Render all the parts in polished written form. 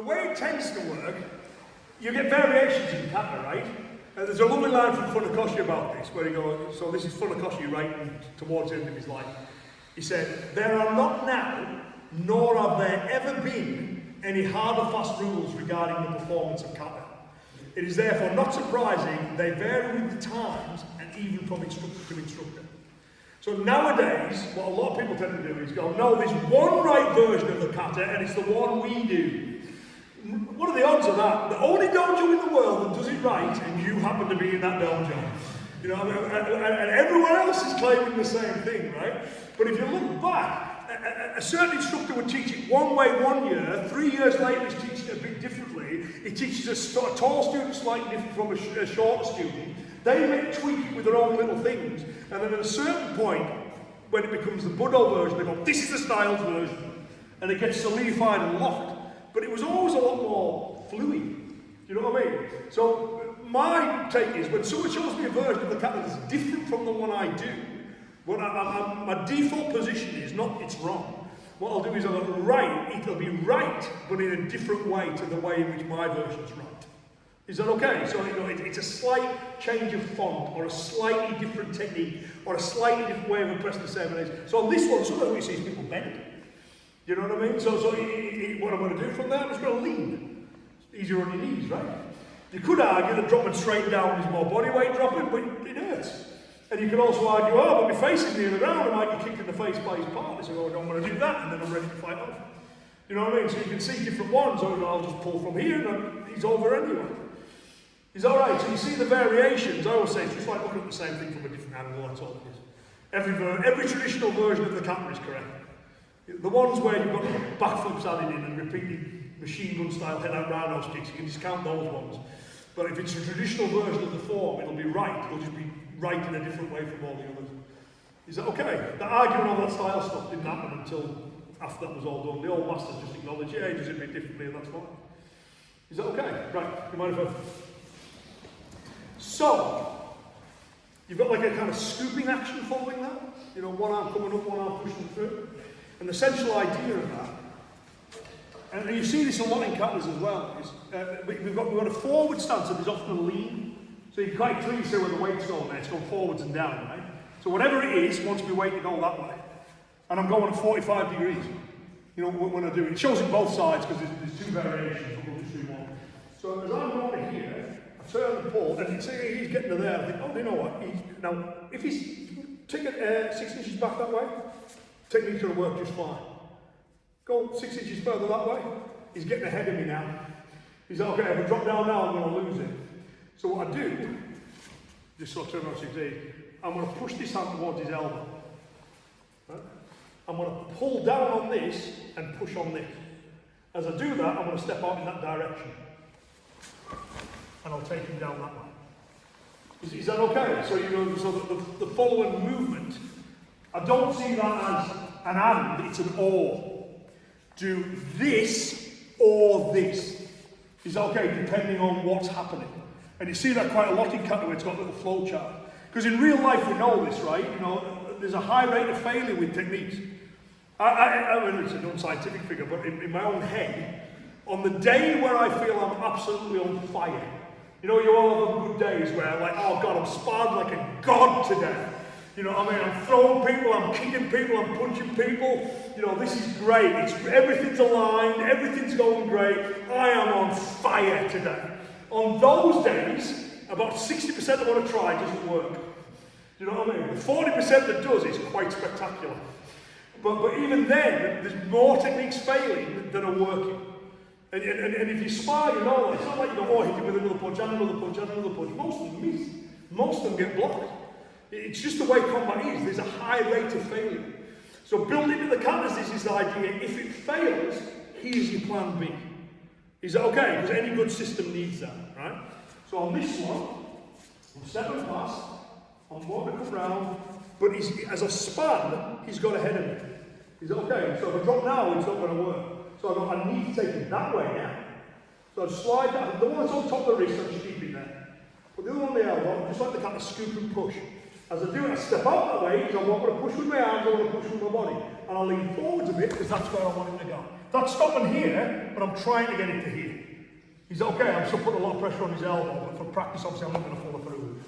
way it tends to work, you get variations in kata, right? There's a lovely line from Funakoshi about this, where he goes, so this is Funakoshi writing towards the end of his life. He said, there are not now, nor have there ever been, any hard or fast rules regarding the performance of kata. It is therefore not surprising they vary with the times and even from instructor to instructor. So nowadays, what a lot of people tend to do is go, no, there's one right version of the kata and it's the one we do. What are the odds of that? The only dojo in the world that does it right, and you happen to be in that dojo. You know, and everyone else is claiming the same thing, right? But if you look back, a certain instructor would teach it one way 1 year, 3 years later he's teaching it a bit differently. He teaches a tall student slightly different from a shorter student. They may tweak it with their own little things, and then at a certain point, when it becomes the Budo version, they go, this is the Styles version, and it gets solidified and locked. But it was always a lot more fluid. You know what I mean? So my take is, when someone shows me a version of the kata that's different from the one I do, my default position is not it's wrong. What I'll do is I'll write, it'll be right, but in a different way to the way in which my version's right. Is that okay? So you know, it's a slight change of font, or a slightly different technique, or a slightly different way of impressing the 7 days. So on this one, sometimes we see people bend. You know what I mean? So what I'm going to do from there, I'm just going to lean. It's easier on your knees, right? You could argue that dropping straight down is more body weight dropping, but it hurts. And you could also argue, oh, but my face is near the ground, I might get kicked in the face by his partner. So I don't want to do that, and then I'm ready to fight off. You know what I mean? So you can see different ones, or I'll just pull from here, and he's over anyway. He's alright, so you see the variations. I always say it's just like looking at the same thing from a different angle, that's all it is. Every traditional version of the kata is correct. The ones where you've got backflips added in and repeated machine gun style head out roundhouse kicks, you can discount those ones. But if it's a traditional version of the form, it'll be right. It'll just be right in a different way from all the others. Is that okay? The arguing all that style stuff didn't happen until after that was all done. The old masters just acknowledged, yeah, he does it a bit differently, and that's fine. Is that okay? Right, you mind if I... So, you've got like a kind of scooping action following that. You know, one arm coming up, one arm pushing through. And the central idea of that, and you see this a lot in katas as well, is we've got a forward stance that is often a lean. So you can quite clearly see where the weight's going there. It's going forwards and down, right? So whatever it is, wants my weight to go that way. And I'm going at 45 degrees. You know, when I do it. It shows it both sides because there's two variations. We'll just do one. So as I'm going to here, I turn the pole, and he's getting to there. I think, oh, you know what? Now, if he's taking 6 inches back that way, technique's going to work just fine. Go 6 inches further that way. He's getting ahead of me now. He's like, okay, if I drop down now, I'm going to lose it. So what I do, just sort of turn around 6 inches, I'm going to push this hand towards his elbow. Right? I'm going to pull down on this and push on this. As I do that, I'm going to step out in that direction. And I'll take him down that way. Is that okay? So you know, so the following movement, I don't see that as an and, it's an or. Do this or this. Is that okay? Depending on what's happening. And you see that quite a lot in kata where it's got a little flow chart. Because in real life we know this, right? You know, there's a high rate of failure with techniques. I mean, it's an unscientific figure, but in my own head, on the day where I feel I'm absolutely on fire, you know, you all have good days where like, oh God, I'm sparred like a god today. You know what I mean? I'm throwing people, I'm kicking people, I'm punching people. You know, this is great. Everything's aligned, everything's going great. I am on fire today. On those days, about 60% of what I try doesn't work. You know what I mean? The 40% that does is quite spectacular. But even then, there's more techniques failing than are working. And if you spar, you know, it's not like you go, oh, hit him with another punch, and another punch, and another punch. Most of them miss. Most of them get blocked. It's just the way combat is. There's a high rate of failure. So built into the katas is this idea, if it fails, here's your plan B. Is that okay? Because any good system needs that, right? So on this one, I'm stepping past, I'm going to come round, but as I span, he's got ahead of me. Is that okay? So if I drop now, it's not going to work. So I need to take it that way now. So I slide that. The one that's on top of the wrist, I just keep it there. But the other one on the elbow, I just like to kind of scoop and push. As I do it, I step out that way, because I'm not going to push with my arms, I'm going to push with my body. and I lean forwards a bit because that's where I want him to go. That's stopping here, but I'm trying to get him to here. He's okay, I'm still putting a lot of pressure on his elbow, but for practice, obviously, I'm not going to follow through.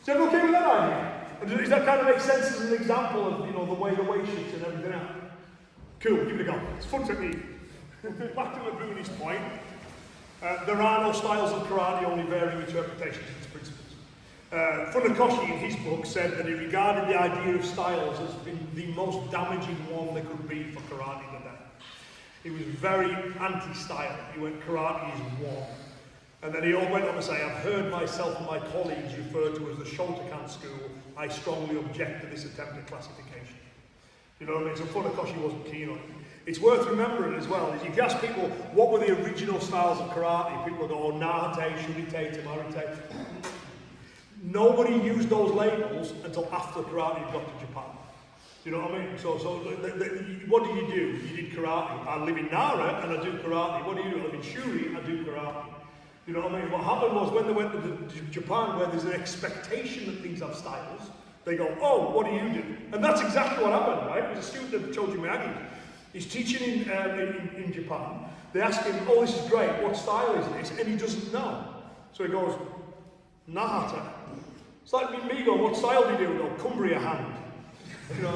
Is everyone okay with that idea? Does that kind of make sense as an example of, the way the weight shifts and everything else? Cool, give it a go. It's a fun technique. Back to Mabuini's point, there are no styles of karate, only varying interpretations of its principles. Funakoshi, in his book, said that he regarded the idea of styles as being the most damaging one there could be for karate today. He was very anti-style. He went, karate is one. And then he all went on to say, I've heard myself and my colleagues referred to as the Shotokan school. I strongly object to this attempt at classification. You know what I mean? So Funakoshi wasn't keen on it. It's worth remembering as well, is if you ask people, what were the original styles of karate? People will go, oh, Nahate, Shurite, Tamarite. Nobody used those labels until after karate got to Japan. You know what I mean? So what do? You did karate. I live in Nara and I do karate. What do? I live in Shuri, I do karate. You know what I mean? What happened was when they went to Japan, where there's an expectation that things have styles, they go, oh, what do you do? And that's exactly what happened, right? There's a student of Choji Miyagi. He's teaching in Japan. They ask him, oh, this is great, what style is this? And he doesn't know. So he goes, Nahata. It's like me going, what style do you do? I go, Cumbria hand.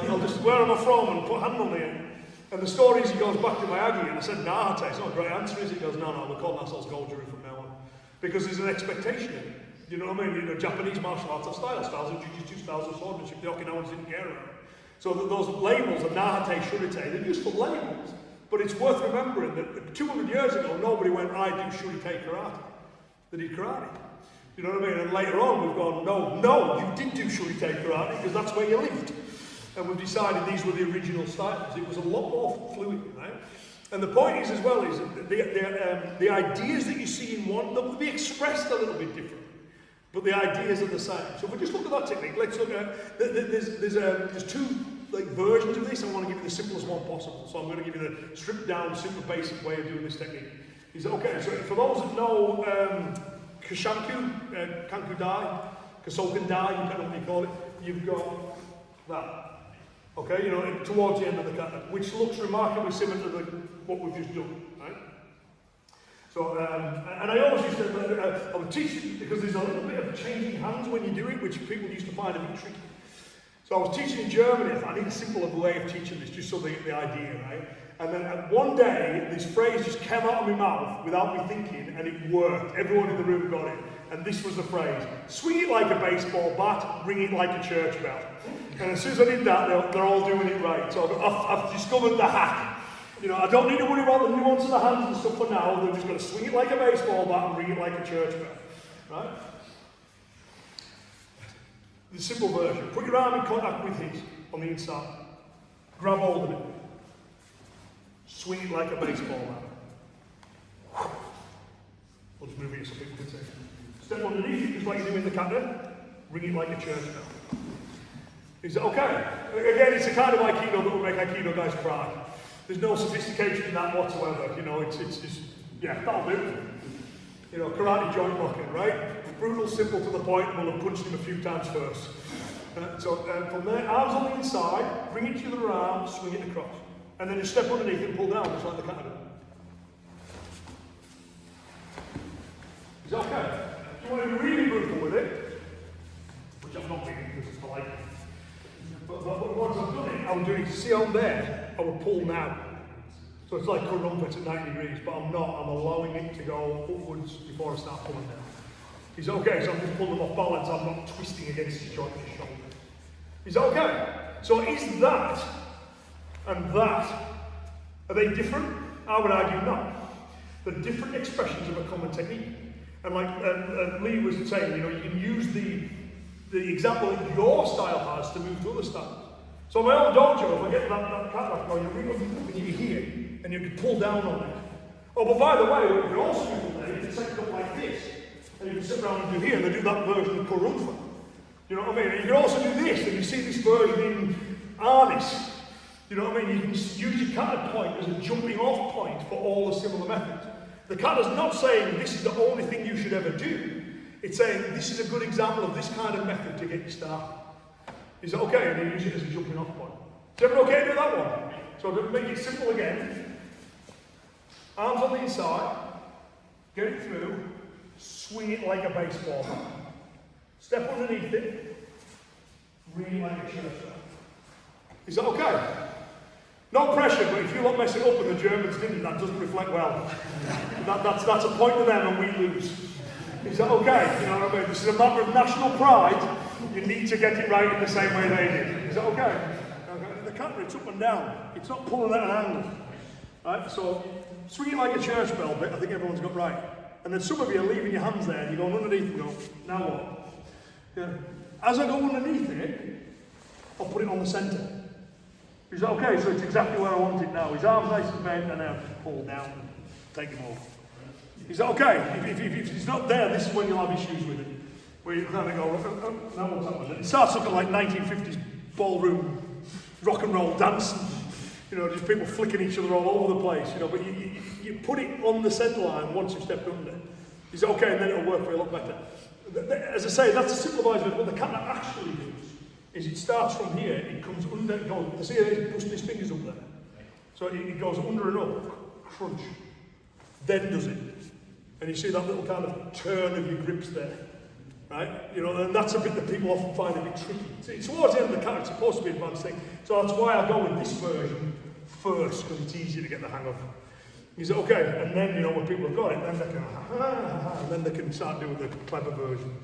I'll just, where am I from? And put hand on the end. And the story is he goes back to Miyagi, and I said, Nahata. It's not a great answer, is it? He goes, no, we're calling ourselves Goju from now on. Because there's an expectation in it. You know what I mean? Japanese martial arts have styles of jiu-jitsu, styles of swordsmanship. The Okinawans didn't care about it. So those labels, the Nahate, Shurite, they're useful labels. But it's worth remembering that 200 years ago, nobody went, I do Shurite karate. They did karate. You know what I mean? And later on, we've gone, no, you did do Shurite karate because that's where you lived. And we've decided these were the original styles. It was a lot more fluid, right? And the point is as well, is the ideas that you see in one, they'll be expressed a little bit differently. But the ideas are the same. So if we just look at that technique, let's look at, there's two versions of this. I want to give you the simplest one possible. So I'm going to give you the stripped down, super basic way of doing this technique. Okay, so for those that know Kashanku, Kanku Dai, Kasoken Dai, depending on what you call it, you've got that. Okay, towards the end of the kata, which looks remarkably similar to what we've just done, right? So, and I always used to, I would teach it because there's a little bit of changing hands when you do it, which people used to find a bit tricky. So I was teaching in Germany. I need a simpler way of teaching this, just so the idea, right? And then one day, this phrase just came out of my mouth without me thinking, and it worked. Everyone in the room got it. And this was the phrase: swing it like a baseball bat, ring it like a church bell. And as soon as I did that, they're all doing it right. So I've discovered the hack. I don't need to worry about the nuance of the hands and stuff for now. They're just going to swing it like a baseball bat and ring it like a church bell. Right? The simple version. Put your arm in contact with his on the inside. Grab hold of it. Swing it like a baseball bat. I'll just move it so people can see. Step underneath it, just like you do in the kata. Ring it like a church bell. Is that okay? Again, it's a kind of Aikido that will make Aikido guys cry. There's no sophistication in that whatsoever. It's just, that'll do. Karate joint locking, right? Brutal, simple, to the point, and we'll have punched him a few times first. So from there, arms on the inside, bring it to the other arm, swing it across. And then just step underneath it and pull down, just like the kata. Is that okay? If you want to be really brutal with it, which I'm not being because it's polite. But once I've done it, I'm doing it. See on there, I will pull now. So it's like crumpets at 90 degrees, but I'm not. I'm allowing it to go upwards before I start pulling down. Is that okay? So I'm just pulling them off balance. I'm not twisting against his joint in his shoulder. Is that okay? So is that and that, are they different? I would argue not. They're different expressions of a common technique. And like Lee was saying, you can use the example that your style has to move to other styles. So my own dojo, if I get that kata going, you ring up and you're here, and you can pull down on it. Oh, but by the way, what you can also do there, you can set it up like this, and you can sit around and do here, and they do that version of Kurumfa. You know what I mean? And you can also do this, and you see this version in Arnis. You know what I mean? You can use your kata point as a jumping off point for all the similar methods. The kata's not saying this is the only thing you should ever do. It's saying this is a good example of this kind of method to get you started. Is that okay? And you use it as a jumping off point. Is everyone okay to do that one? So to make it simple again, arms on the inside, get it through, swing it like a baseball bat. Step underneath it, really like a church bell. Is that okay? No pressure, but if you lot mess it up and the Germans didn't, that doesn't reflect well. That's a point to them and we lose. Is that okay? You know what I mean? This is a matter of national pride. You need to get it right in the same way they did. Is that okay? The kata, it's up and down. It's not pulling at an angle. Right? So, swing it like a church bell bit, I think everyone's got right. And then some of you are leaving your hands there and you're going underneath and go, now what? Yeah. As I go underneath it, I'll put it on the centre. Is that okay? So it's exactly where I want it now. His arms nice and bent and now just pull down and take him off. Is that okay? If it's not there, this is when you'll have issues with it. Where you kind of go, now what's happening? It starts looking like 1950s ballroom rock and roll dancing. You know, just people flicking each other all over the place, you know, but you put it on the centre line once you've stepped under. Is it okay? And then it'll work for you a lot better. As I say, that's a simplified version. What the kata actually does is it starts from here, it comes under, it goes, see how he pushed his fingers up there? So it goes under and up, crunch, then does it. And you see that little kind of turn of your grips there, right? You know, and that's a bit that people often find a bit tricky. It's towards the end of the kata, it's supposed to be an advanced thing. So that's why I go with this version first, because it's easier to get the hang of. Is it okay? And then, you know, when people have got it, then they can, and then they can start doing the clever version.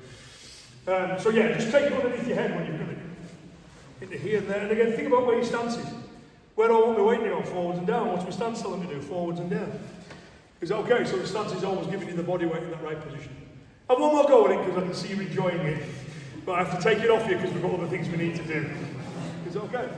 So yeah, just take it underneath your head when you've done it. Into here and there. And again, think about where your stance is. Where do I want my weight to go? Forwards and down. What's my stance telling me to do? Forwards and down. Is that okay? So the stance is always giving you the body weight in that right position. I have one more go at it because I can see you enjoying it. But I have to take it off you because we've got other things we need to do. Is that okay?